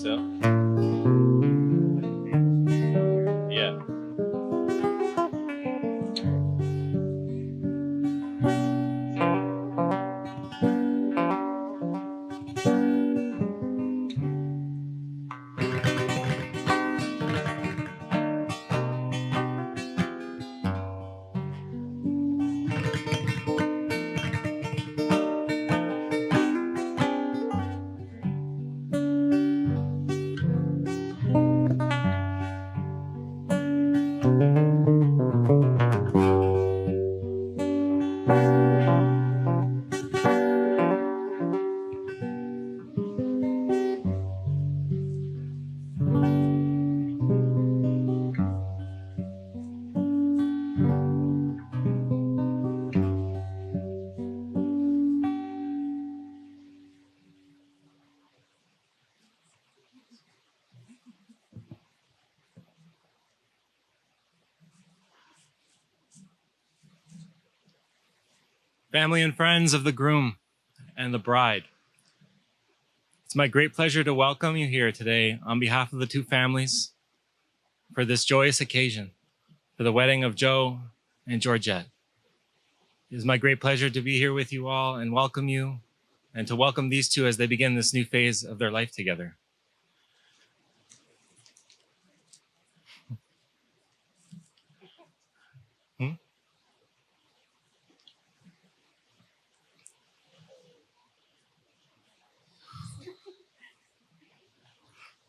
so. Yeah. Family and friends of the groom and the bride. It's my great pleasure to welcome you here today on behalf of the two families for this joyous occasion, for the wedding of Joe and Georgette. It is my great pleasure to be here with you all and welcome you, and to welcome these two as they begin this new phase of their life together.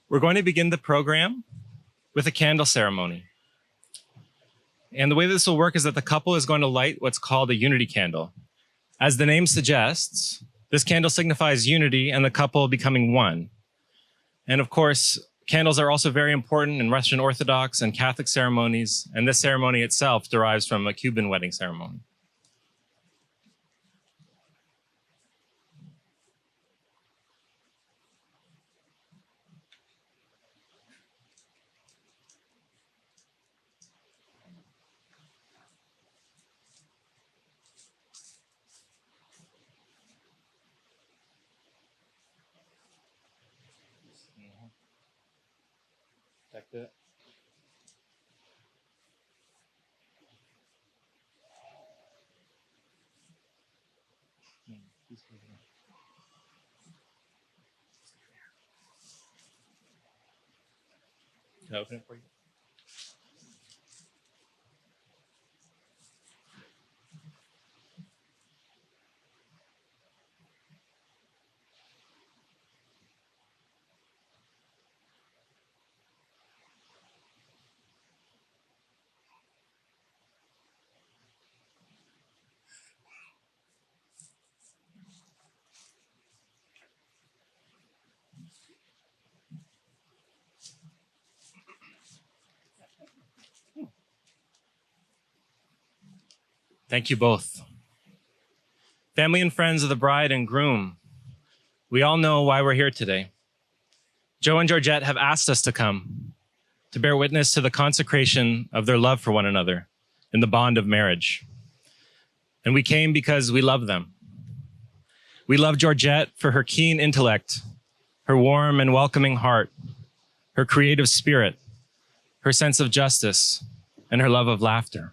We're going to begin the program with a candle ceremony. And the way this will work is that the couple is going to light what's called a unity candle. As the name suggests, this candle signifies unity and the couple becoming one. And of course, candles are also very important in Russian Orthodox and Catholic ceremonies, and this ceremony itself derives from a Cuban wedding ceremony. Check that. Can I open it for you? Thank you both. Family and friends of the bride and groom, we all know why we're here today. Joe and Georgette have asked us to come to bear witness to the consecration of their love for one another in the bond of marriage. And we came because we love them. We love Georgette for her keen intellect, her warm and welcoming heart, her creative spirit, her sense of justice, and her love of laughter.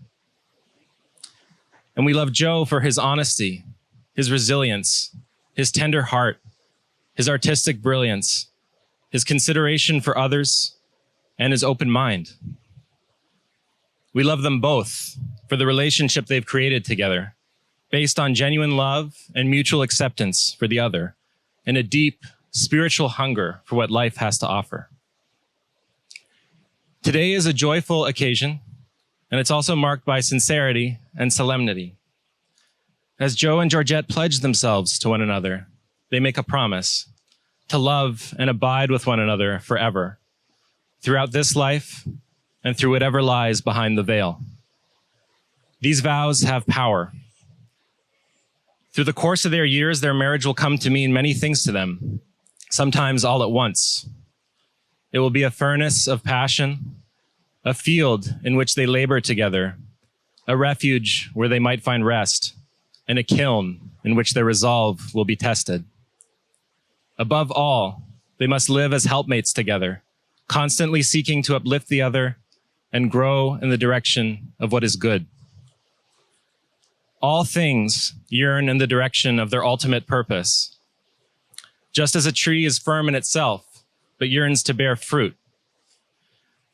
And we love Joe for his honesty, his resilience, his tender heart, his artistic brilliance, his consideration for others, and his open mind. We love them both for the relationship they've created together, based on genuine love and mutual acceptance for the other, and a deep spiritual hunger for what life has to offer. Today is a joyful occasion, and it's also marked by sincerity and solemnity. As Joe and Georgette pledge themselves to one another, they make a promise to love and abide with one another forever, throughout this life and through whatever lies behind the veil. These vows have power. Through the course of their years, their marriage will come to mean many things to them, sometimes all at once. It will be a furnace of passion, a field in which they labor together, a refuge where they might find rest, and a kiln in which their resolve will be tested. Above all, They must live as helpmates together, constantly seeking to uplift the other and grow in the direction of what is good. All things yearn in the direction of their ultimate purpose. Just as a tree is firm in itself, but yearns to bear fruit.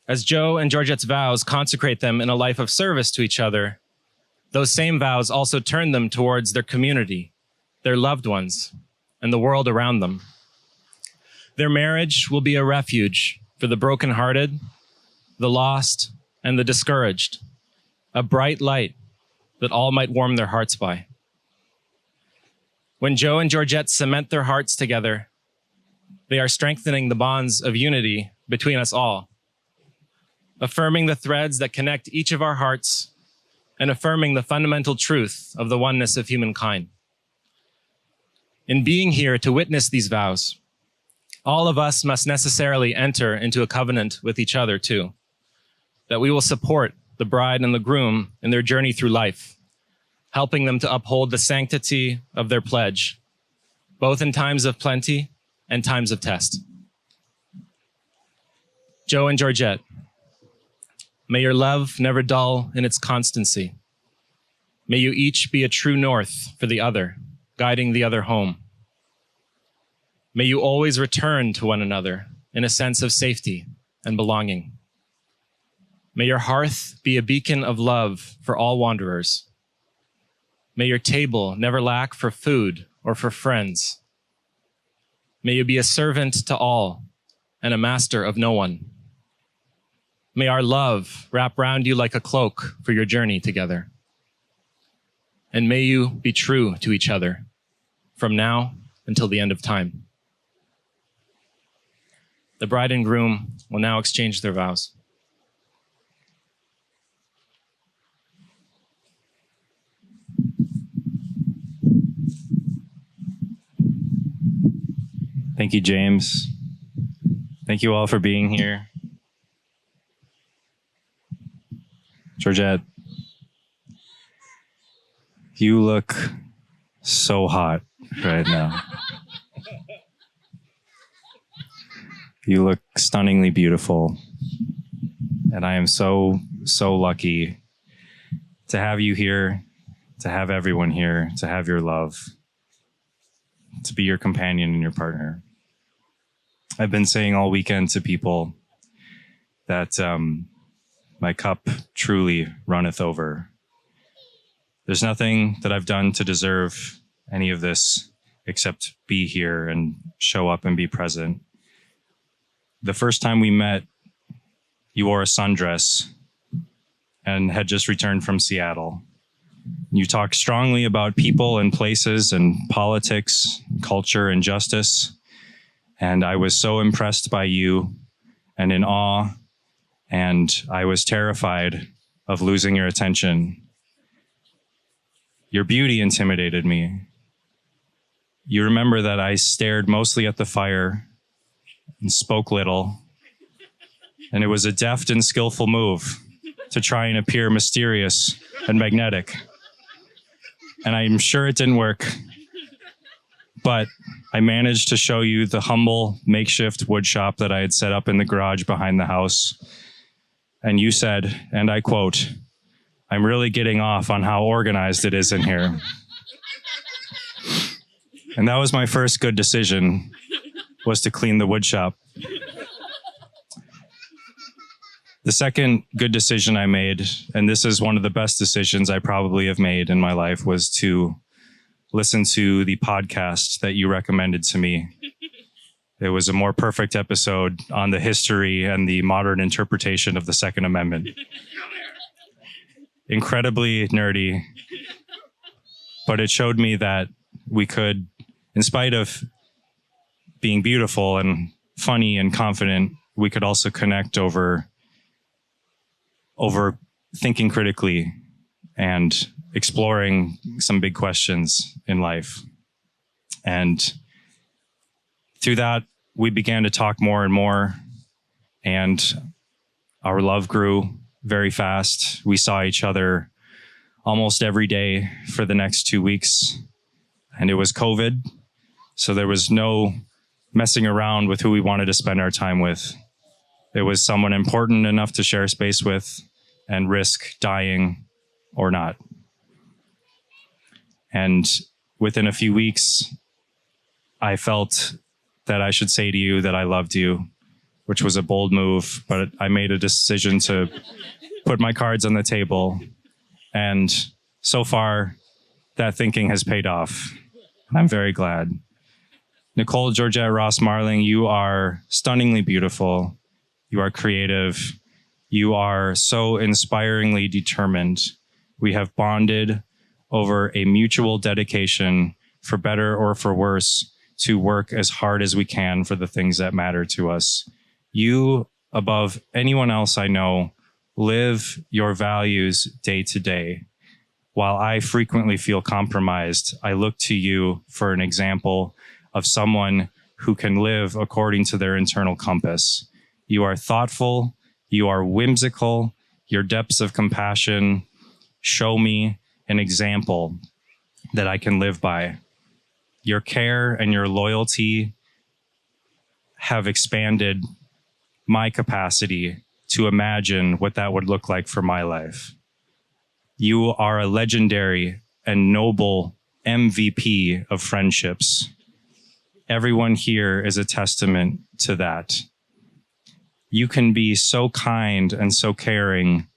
As Joe and Georgette's vows consecrate them in a life of service to each other, those same vows also turn them towards their community, their loved ones, and the world around them. Their marriage will be a refuge for the brokenhearted, the lost, and the discouraged, a bright light that all might warm their hearts by. When Joe and Georgette cement their hearts together, they are strengthening the bonds of unity between us all, affirming the threads that connect each of our hearts and affirming the fundamental truth of the oneness of humankind. In being here to witness these vows, all of us must necessarily enter into a covenant with each other too, that we will support the bride and the groom in their journey through life, helping them to uphold the sanctity of their pledge, both in times of plenty and times of test. Joe and Georgette, may your love never dull in its constancy. May you each be a true north for the other, guiding the other home. May you always return to one another in a sense of safety and belonging. May your hearth be a beacon of love for all wanderers. May your table never lack for food or for friends. May you be a servant to all and a master of no one. May our love wrap round you like a cloak for your journey together. And may you be true to each other from now until the end of time. The bride and groom will now exchange their vows. Thank you, James. Thank you all for being here. Georgette, you look so hot right now. You look stunningly beautiful. And I am so lucky to have you here, to have everyone here, to have your love, to be your companion and your partner. I've been saying all weekend to people that my cup truly runneth over. There's nothing that I've done to deserve any of this except be here and show up and be present. The first time we met, you wore a sundress and had just returned from Seattle. You talked strongly about people and places and politics, culture and justice. And I was so impressed by you and in awe, and I was terrified of losing your attention. Your beauty intimidated me. You remember that I stared mostly at the fire and spoke little, and it was a deft and skillful move to try and appear mysterious and magnetic. And I'm sure it didn't work, but I managed to show you the humble makeshift wood shop that I had set up in the garage behind the house. And you said, and I quote, "I'm really getting off on how organized it is in here." And that was my first good decision, was to clean the wood shop. The second good decision I made, and this is one of the best decisions I probably have made in my life, was to listen to the podcast that you recommended to me. It was a more perfect episode on the history and the modern interpretation of the Second Amendment. Incredibly nerdy, but it showed me that we could, in spite of being beautiful and funny and confident, we could also connect over thinking critically and exploring some big questions in life. And through that, we began to talk more and more, and our love grew very fast. We saw each other almost every day for the next 2 weeks, and it was COVID, so there was no messing around with who we wanted to spend our time with. It was someone important enough to share space with and risk dying or not. And within a few weeks, I felt that I should say to you that I loved you, which was a bold move, but I made a decision to put my cards on the table. And so far, that thinking has paid off. I'm very glad. Nicole Georgette Ross Marling, you are stunningly beautiful. You are creative. You are so inspiringly determined. We have bonded over a mutual dedication, for better or for worse, to work as hard as we can for the things that matter to us. You, above anyone else I know, live your values day to day. While I frequently feel compromised, I look to you for an example of someone who can live according to their internal compass. You are thoughtful, you are whimsical, your depths of compassion show me an example that I can live by. Your care and your loyalty have expanded my capacity to imagine what that would look like for my life. You are a legendary and noble MVP of friendships. Everyone here is a testament to that. You can be so kind and so caring,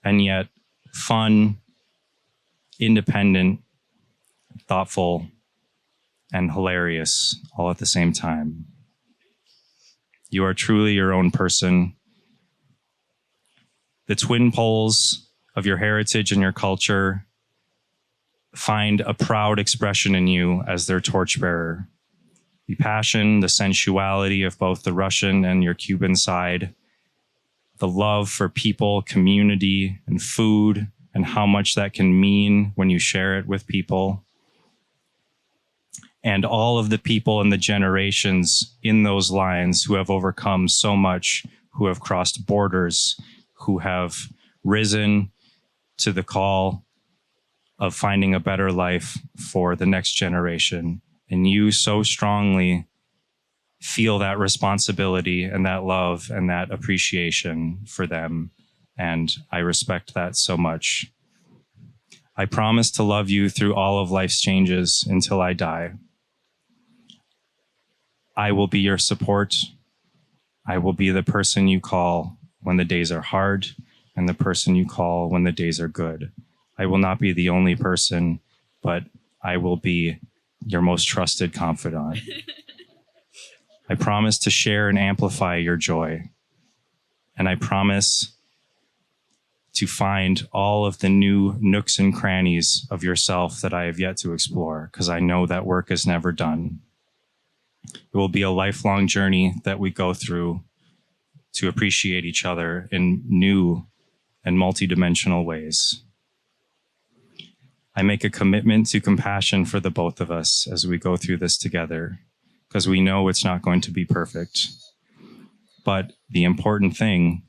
and yet fun, independent, thoughtful, and hilarious all at the same time. You are truly your own person. The twin poles of your heritage and your culture find a proud expression in you as their torchbearer. The passion, the sensuality of both the Russian and your Cuban side, the love for people, community, and food, and how much that can mean when you share it with people. And all of the people and the generations in those lines who have overcome so much, who have crossed borders, who have risen to the call of finding a better life for the next generation. And you so strongly feel that responsibility and that love and that appreciation for them. And I respect that so much. I promise to love you through all of life's changes until I die. I will be your support. I will be the person you call when the days are hard and the person you call when the days are good. I will not be the only person, but I will be your most trusted confidant. I promise to share and amplify your joy. And I promise to find all of the new nooks and crannies of yourself that I have yet to explore, because I know that work is never done. It will be a lifelong journey that we go through to appreciate each other in new and multidimensional ways. I make a commitment to compassion for the both of us as we go through this together, because we know it's not going to be perfect. But the important thing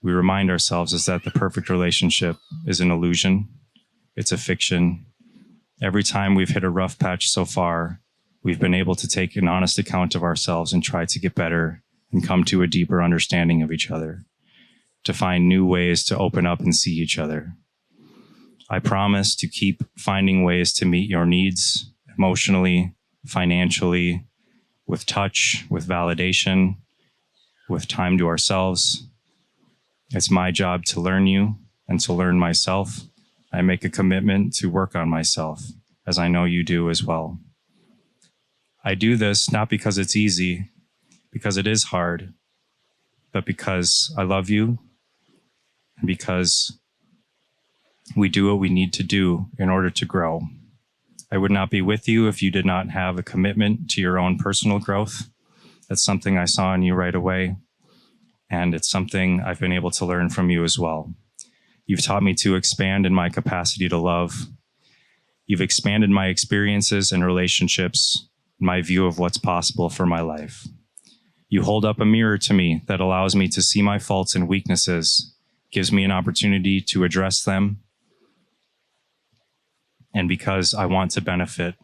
we remind ourselves is that the perfect relationship is an illusion. It's a fiction. Every time we've hit a rough patch so far, we've been able to take an honest account of ourselves and try to get better and come to a deeper understanding of each other, to find new ways to open up and see each other. I promise to keep finding ways to meet your needs emotionally, financially, with touch, with validation, with time to ourselves. It's my job to learn you and to learn myself. I make a commitment to work on myself, as I know you do as well. I do this not because it's easy, because it is hard, but because I love you and because we do what we need to do in order to grow. I would not be with you if you did not have a commitment to your own personal growth. That's something I saw in you right away, and it's something I've been able to learn from you as well. You've taught me to expand in my capacity to love. You've expanded my experiences and relationships, my view of what's possible for my life. You hold up a mirror to me that allows me to see my faults and weaknesses, gives me an opportunity to address them, and because I want to benefit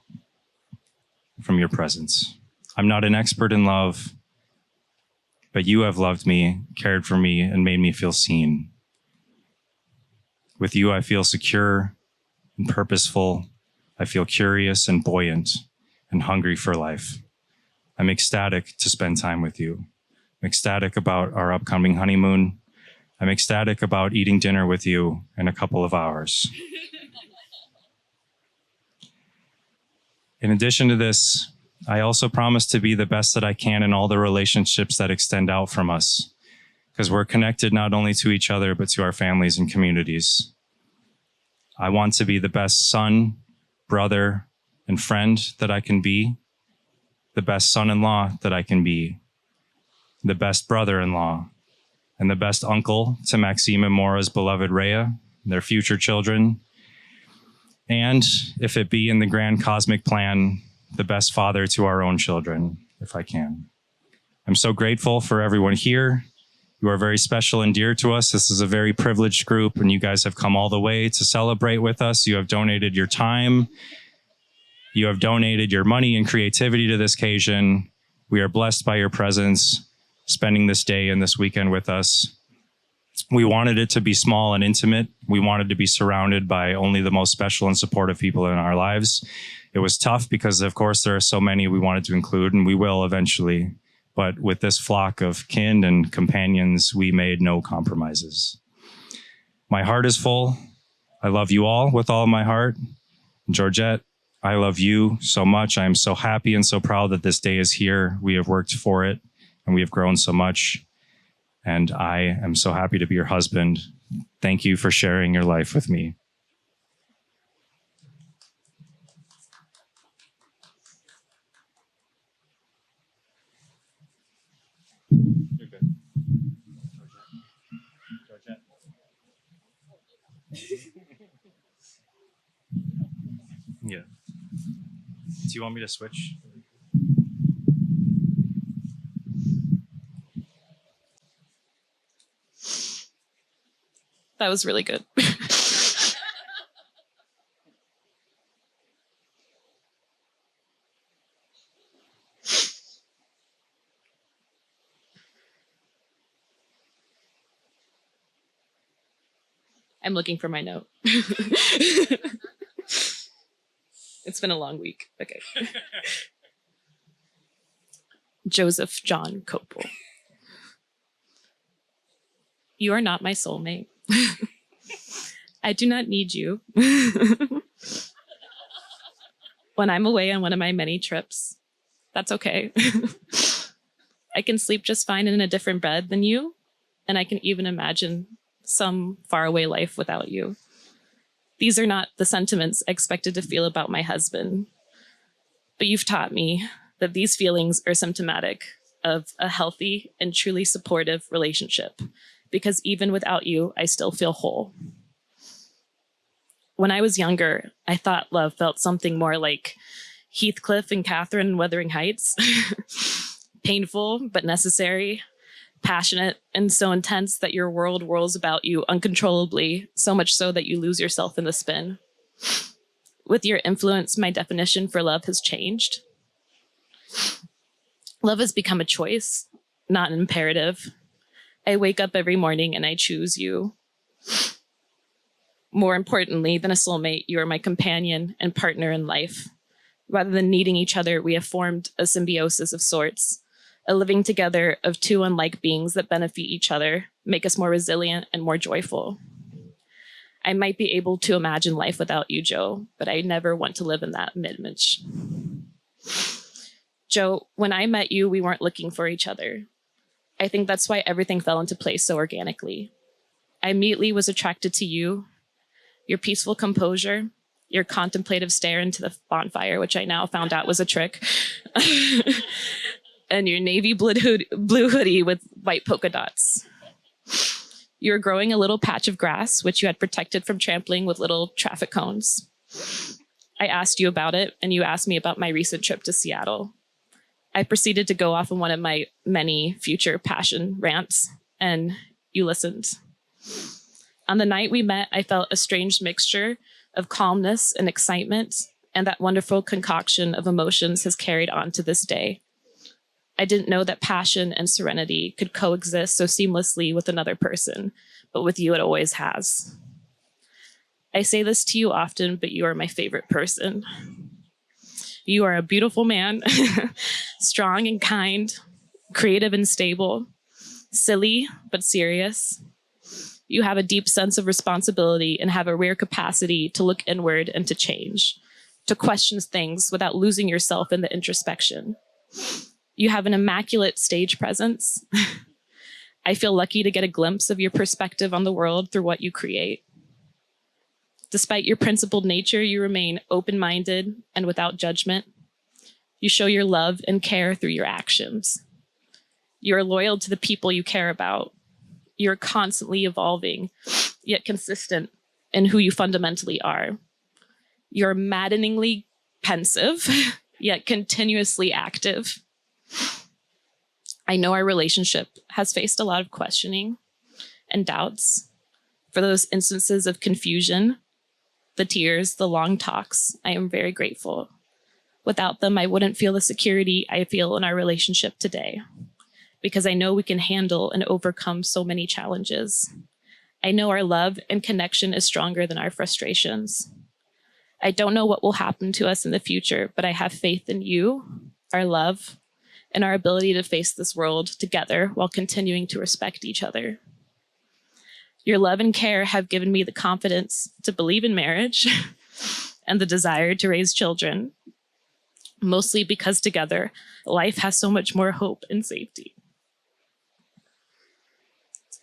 from your presence. I'm not an expert in love, but you have loved me, cared for me, and made me feel seen. With you, I feel secure and purposeful. I feel curious and buoyant and hungry for life. I'm ecstatic to spend time with you. I'm ecstatic about our upcoming honeymoon. I'm ecstatic about eating dinner with you in a couple of hours. In addition to this, I also promise to be the best that I can in all the relationships that extend out from us, because we're connected not only to each other, but to our families and communities. I want to be the best son, brother, and friend that I can be, the best son-in-law that I can be, the best brother-in-law, and the best uncle to Maxime and Maura's beloved Rhea, their future children, and, if it be in the grand cosmic plan, the best father to our own children, if I can. I'm so grateful for everyone here. You are very special and dear to us. This is a very privileged group, and you guys have come all the way to celebrate with us. You have donated your time. You have donated your money and creativity to this occasion. We are blessed by your presence, spending this day and this weekend with us. We wanted it to be small and intimate. We wanted to be surrounded by only the most special and supportive people in our lives. It was tough because, of course, there are so many we wanted to include, and we will eventually. But with this flock of kin and companions, we made no compromises. My heart is full. I love you all with all of my heart. Georgette, I love you so much. I am so happy and so proud that this day is here. We have worked for it, and we have grown so much. And I am so happy to be your husband. Thank you for sharing your life with me. You're good. Georgette. Yeah. Do you want me to switch? That was really good. I'm looking for my note. It's been a long week. Okay. Joseph John Copel. You are not my soulmate. I do not need you. When I'm away on one of my many trips, that's okay. I can sleep just fine in a different bed than you, and I can even imagine some faraway life without you. These are not the sentiments I expected to feel about my husband, but you've taught me that these feelings are symptomatic of a healthy and truly supportive relationship, because even without you, I still feel whole. When I was younger, I thought love felt something more like Heathcliff and Catherine in Wuthering Heights. Painful, but necessary, passionate, and so intense that your world whirls about you uncontrollably, so much so that you lose yourself in the spin. With your influence, my definition for love has changed. Love has become a choice, not an imperative. I wake up every morning and I choose you. More importantly than a soulmate, you are my companion and partner in life. Rather than needing each other, we have formed a symbiosis of sorts, a living together of two unlike beings that benefit each other, make us more resilient and more joyful. I might be able to imagine life without you, Joe, but I never want to live in that image. Joe, when I met you, we weren't looking for each other. I think that's why everything fell into place so organically. I immediately was attracted to you, your peaceful composure, your contemplative stare into the bonfire, which I now found out was a trick, and your navy blue hoodie with white polka dots. You were growing a little patch of grass, which you had protected from trampling with little traffic cones. I asked you about it, and you asked me about my recent trip to Seattle. I proceeded to go off on one of my many future passion rants, and you listened. On the night we met, I felt a strange mixture of calmness and excitement, and that wonderful concoction of emotions has carried on to this day. I didn't know that passion and serenity could coexist so seamlessly with another person, but with you, it always has. I say this to you often, but you are my favorite person. You are a beautiful man, strong and kind, creative and stable, silly but serious. You have a deep sense of responsibility and have a rare capacity to look inward and to change, to question things without losing yourself in the introspection. You have an immaculate stage presence. I feel lucky to get a glimpse of your perspective on the world through what you create. Despite your principled nature, you remain open-minded and without judgment. You show your love and care through your actions. You are loyal to the people you care about. You're constantly evolving, yet consistent in who you fundamentally are. You're maddeningly pensive, yet continuously active. I know our relationship has faced a lot of questioning and doubts. For those instances of confusion, the tears, the long talks, I am very grateful. Without them, I wouldn't feel the security I feel in our relationship today, because I know we can handle and overcome so many challenges. I know our love and connection is stronger than our frustrations. I don't know what will happen to us in the future, but I have faith in you, our love, and our ability to face this world together while continuing to respect each other. Your love and care have given me the confidence to believe in marriage and the desire to raise children, mostly because together, life has so much more hope and safety.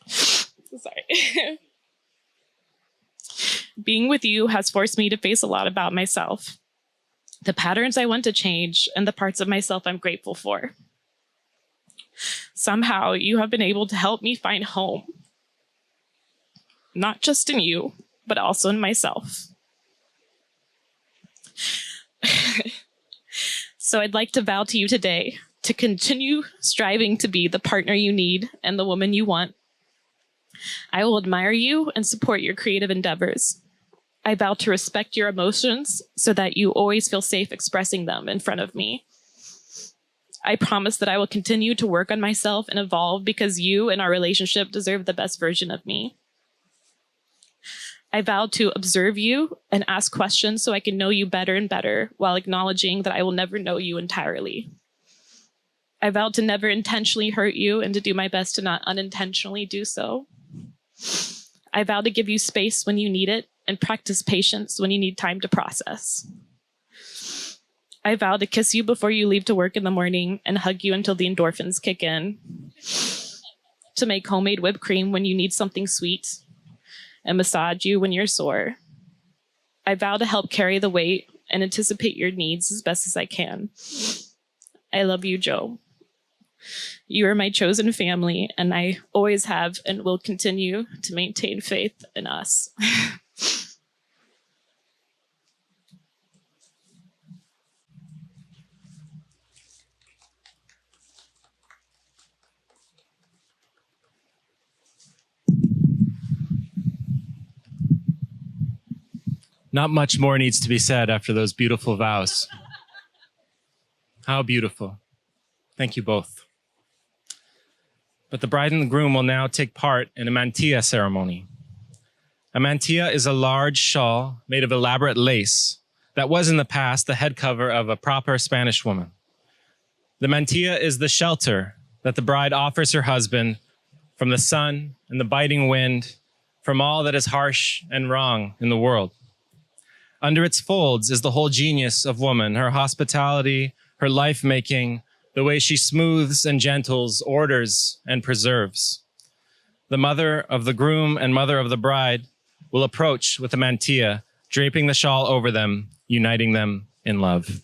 Sorry. Being with you has forced me to face a lot about myself, the patterns I want to change, and the parts of myself I'm grateful for. Somehow, you have been able to help me find home, not just in you, but also in myself. So I'd like to vow to you today to continue striving to be the partner you need and the woman you want. I will admire you and support your creative endeavors. I vow to respect your emotions so that you always feel safe expressing them in front of me. I promise that I will continue to work on myself and evolve because you and our relationship deserve the best version of me. I vow to observe you and ask questions so I can know you better and better while acknowledging that I will never know you entirely. I vow to never intentionally hurt you and to do my best to not unintentionally do so. I vow to give you space when you need it and practice patience when you need time to process. I vow to kiss you before you leave to work in the morning and hug you until the endorphins kick in. To make homemade whipped cream when you need something sweet and massage you when you're sore. I vow to help carry the weight and anticipate your needs as best as I can. I love you, Joe. You are my chosen family, and I always have and will continue to maintain faith in us. Not much more needs to be said after those beautiful vows. How beautiful. Thank you both. But the bride and the groom will now take part in a mantilla ceremony. A mantilla is a large shawl made of elaborate lace that was in the past the head cover of a proper Spanish woman. The mantilla is the shelter that the bride offers her husband from the sun and the biting wind, from all that is harsh and wrong in the world. Under its folds is the whole genius of woman, her hospitality, her life-making, the way she smooths and gentles, orders and preserves. The mother of the groom and mother of the bride will approach with a mantilla, draping the shawl over them, uniting them in love.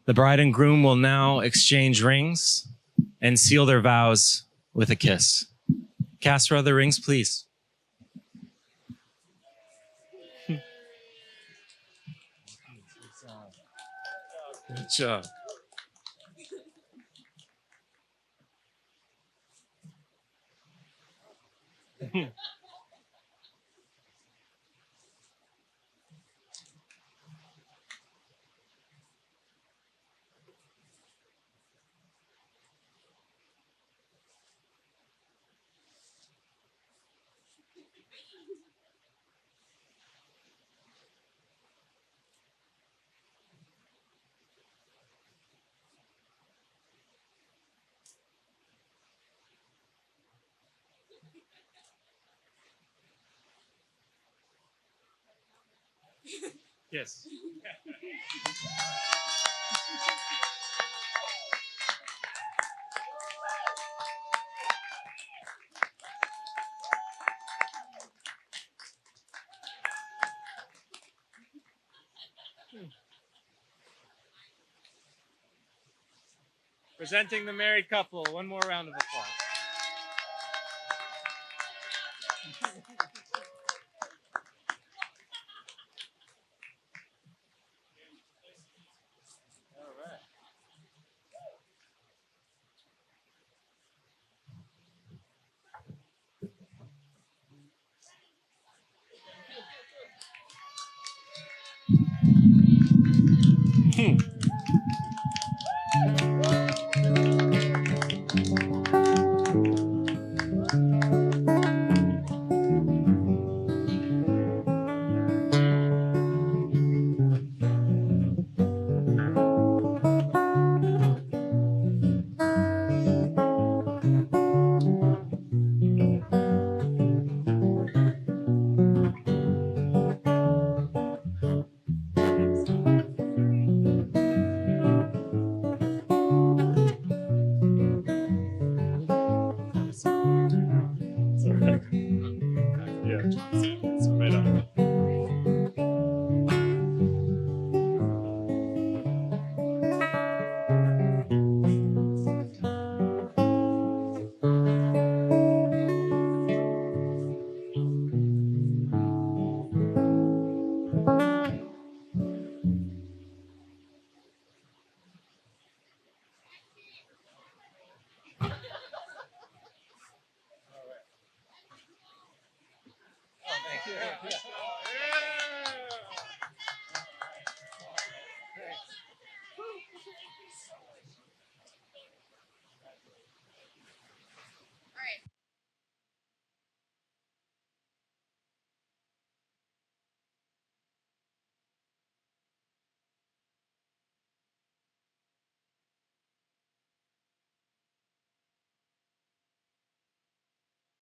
The bride and groom will now exchange rings and seal their vows with a kiss. Castor, the rings, please. Good job. Yes. Presenting the married couple. One more round of applause. Thank you.